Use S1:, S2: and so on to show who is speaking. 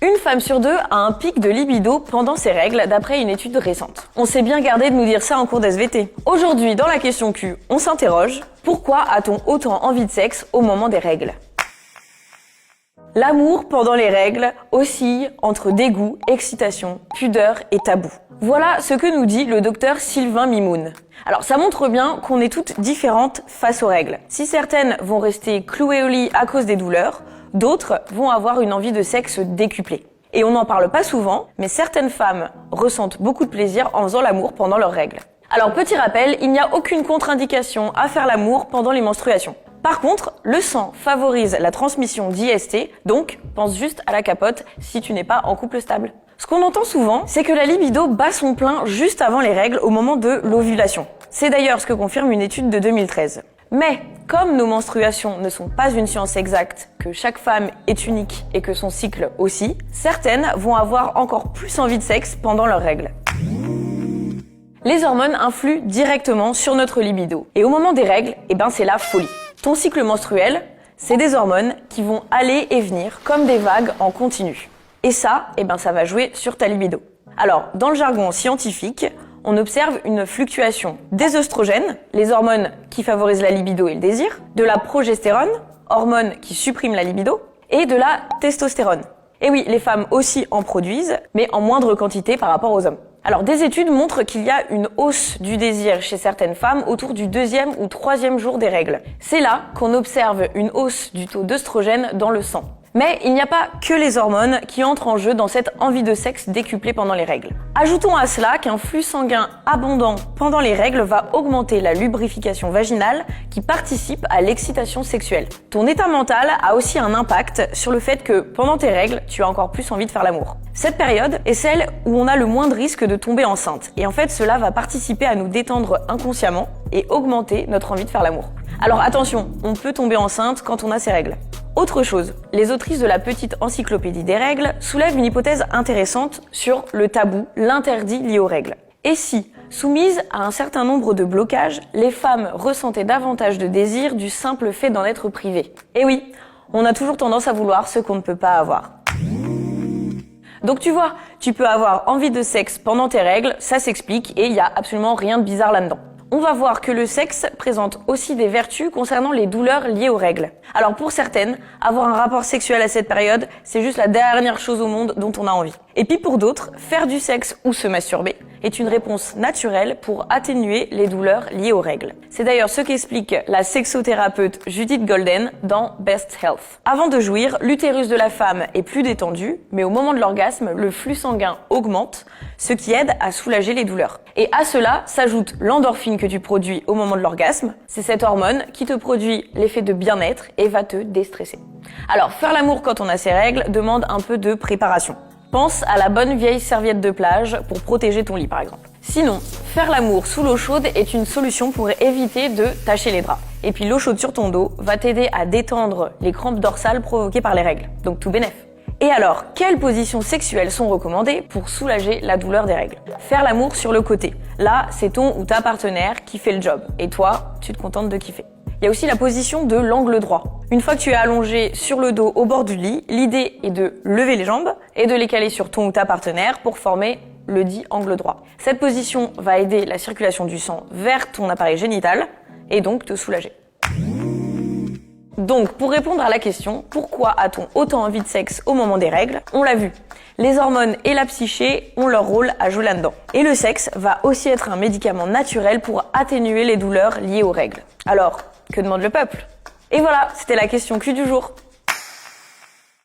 S1: Une femme sur deux a un pic de libido pendant ses règles d'après une étude récente. On s'est bien gardé de nous dire ça en cours d'SVT. Aujourd'hui, dans la question Q, on s'interroge, pourquoi a-t-on autant envie de sexe au moment des règles ? L'amour pendant les règles oscille entre dégoût, excitation, pudeur et tabou. Voilà ce que nous dit le docteur Sylvain Mimoun. Alors ça montre bien qu'on est toutes différentes face aux règles. Si certaines vont rester clouées au lit à cause des douleurs, d'autres vont avoir une envie de sexe décuplée. Et on n'en parle pas souvent, mais certaines femmes ressentent beaucoup de plaisir en faisant l'amour pendant leurs règles. Alors petit rappel, il n'y a aucune contre-indication à faire l'amour pendant les menstruations. Par contre, le sang favorise la transmission d'IST, donc pense juste à la capote si tu n'es pas en couple stable. Ce qu'on entend souvent, c'est que la libido bat son plein juste avant les règles au moment de l'ovulation. C'est d'ailleurs ce que confirme une étude de 2013. Mais comme nos menstruations ne sont pas une science exacte, que chaque femme est unique et que son cycle aussi, certaines vont avoir encore plus envie de sexe pendant leurs règles. Les hormones influent directement sur notre libido. Et au moment des règles, c'est la folie. Ton cycle menstruel, c'est des hormones qui vont aller et venir comme des vagues en continu. Et ça, ça va jouer sur ta libido. Alors, dans le jargon scientifique, on observe une fluctuation des œstrogènes, les hormones qui favorisent la libido et le désir, de la progestérone, hormone qui supprime la libido, et de la testostérone. Et oui, les femmes aussi en produisent, mais en moindre quantité par rapport aux hommes. Alors, des études montrent qu'il y a une hausse du désir chez certaines femmes autour du 2e ou 3e jour des règles. C'est là qu'on observe une hausse du taux d'œstrogène dans le sang. Mais il n'y a pas que les hormones qui entrent en jeu dans cette envie de sexe décuplée pendant les règles. Ajoutons à cela qu'un flux sanguin abondant pendant les règles va augmenter la lubrification vaginale qui participe à l'excitation sexuelle. Ton état mental a aussi un impact sur le fait que pendant tes règles, tu as encore plus envie de faire l'amour. Cette période est celle où on a le moins de risque de tomber enceinte. Et en fait, cela va participer à nous détendre inconsciemment et augmenter notre envie de faire l'amour. Alors attention, on peut tomber enceinte quand on a ses règles. Autre chose, les autrices de la petite encyclopédie des règles soulèvent une hypothèse intéressante sur le tabou, l'interdit lié aux règles. Et si, soumises à un certain nombre de blocages, les femmes ressentaient davantage de désir du simple fait d'en être privées? Et oui, on a toujours tendance à vouloir ce qu'on ne peut pas avoir. Donc tu vois, tu peux avoir envie de sexe pendant tes règles, ça s'explique et il n'y a absolument rien de bizarre là-dedans. On va voir que le sexe présente aussi des vertus concernant les douleurs liées aux règles. Alors pour certaines, avoir un rapport sexuel à cette période, c'est juste la dernière chose au monde dont on a envie. Et puis pour d'autres, faire du sexe ou se masturber est une réponse naturelle pour atténuer les douleurs liées aux règles. C'est d'ailleurs ce qu'explique la sexothérapeute Judith Golden dans Best Health. Avant de jouir, l'utérus de la femme est plus détendu, mais au moment de l'orgasme, le flux sanguin augmente, ce qui aide à soulager les douleurs. Et à cela s'ajoute l'endorphine que tu produis au moment de l'orgasme. C'est cette hormone qui te produit l'effet de bien-être et va te déstresser. Alors, faire l'amour quand on a ses règles demande un peu de préparation. Pense à la bonne vieille serviette de plage pour protéger ton lit par exemple. Sinon, faire l'amour sous l'eau chaude est une solution pour éviter de tacher les draps. Et puis l'eau chaude sur ton dos va t'aider à détendre les crampes dorsales provoquées par les règles. Donc tout bénef. Et alors, quelles positions sexuelles sont recommandées pour soulager la douleur des règles? Faire l'amour sur le côté. Là, c'est ton ou ta partenaire qui fait le job. Et toi, tu te contentes de kiffer. Il y a aussi la position de l'angle droit. Une fois que tu es allongé sur le dos au bord du lit, l'idée est de lever les jambes et de les caler sur ton ou ta partenaire pour former le dit angle droit. Cette position va aider la circulation du sang vers ton appareil génital et donc te soulager. Donc, pour répondre à la question, pourquoi a-t-on autant envie de sexe au moment des règles? On l'a vu, les hormones et la psyché ont leur rôle à jouer là-dedans. Et le sexe va aussi être un médicament naturel pour atténuer les douleurs liées aux règles. Alors, que demande le peuple? Et voilà, c'était la question Q du jour.